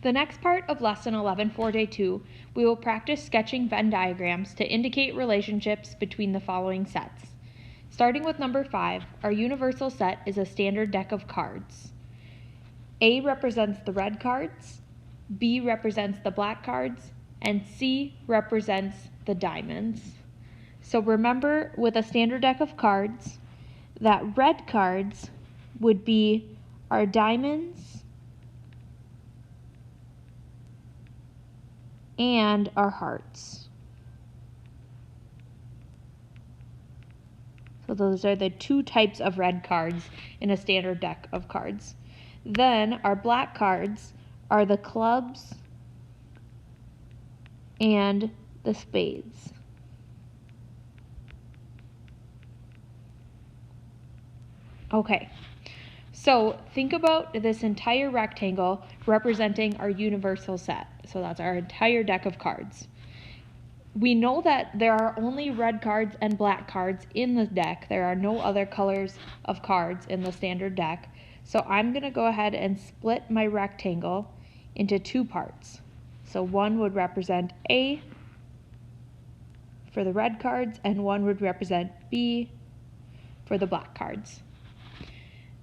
The next part of Lesson 11 for Day 2, we will practice sketching Venn diagrams to indicate relationships between the following sets. Starting with number 5, our universal set is a standard deck of cards. A represents the red cards, B represents the black cards, and C represents the diamonds. So remember, with a standard deck of cards, that red cards would be our diamonds and our hearts. So those are the two types of red cards in a standard deck of cards. Then our black cards are the clubs and the spades. Okay, so think about this entire rectangle representing our universal set. So that's our entire deck of cards. We know that there are only red cards and black cards in the deck. There are no other colors of cards in the standard deck. So I'm going to go ahead and split my rectangle into two parts. So one would represent A for the red cards, and one would represent B for the black cards.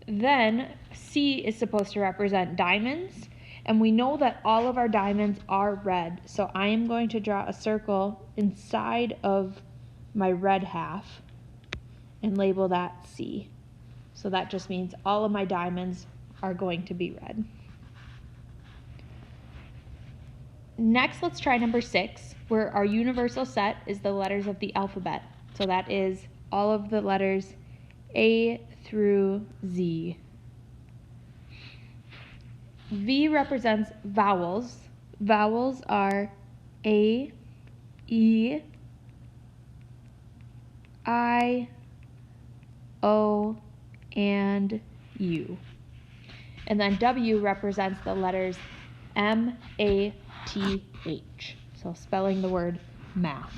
Then C is supposed to represent diamonds, and we know that all of our diamonds are red. So I am going to draw a circle inside of my red half and label that C. So that just means all of my diamonds are going to be red. Next, let's try number 6, where our universal set is the letters of the alphabet. So that is all of the letters A through Z. V represents vowels. Vowels are A, E, I, O, and U. And then W represents the letters M, A, T, H. So spelling the word math.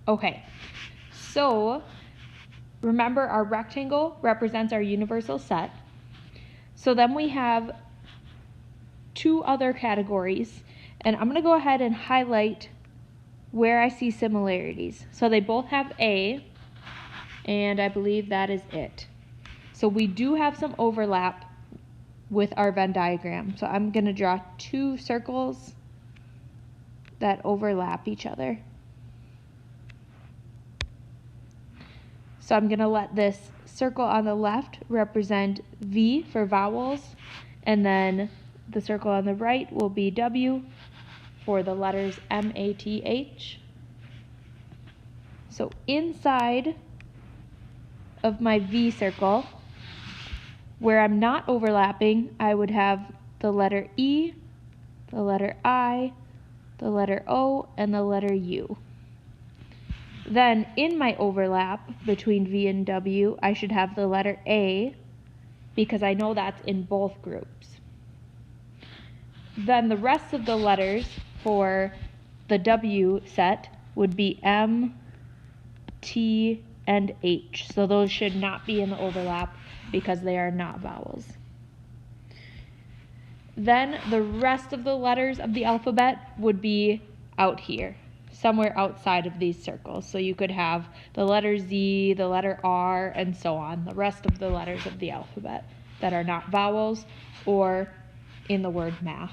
Okay, so remember, our rectangle represents our universal set. So then we have two other categories, and I'm going to go ahead and highlight where I see similarities. So they both have A, and I believe that is it. So we do have some overlap with our Venn diagram. So I'm going to draw two circles that overlap each other. So I'm going to let this circle on the left represent V for vowels, and then the circle on the right will be W for the letters M, A, T, H. So inside of my V circle, where I'm not overlapping, I would have the letter E, the letter I, the letter O, and the letter U. Then in my overlap between V and W, I should have the letter A, because I know that's in both groups. Then the rest of the letters for the W set would be M, T, and H. So those should not be in the overlap because they are not vowels. Then the rest of the letters of the alphabet would be out here, somewhere outside of these circles. So you could have the letter Z, the letter R, and so on, the rest of the letters of the alphabet that are not vowels or in the word math.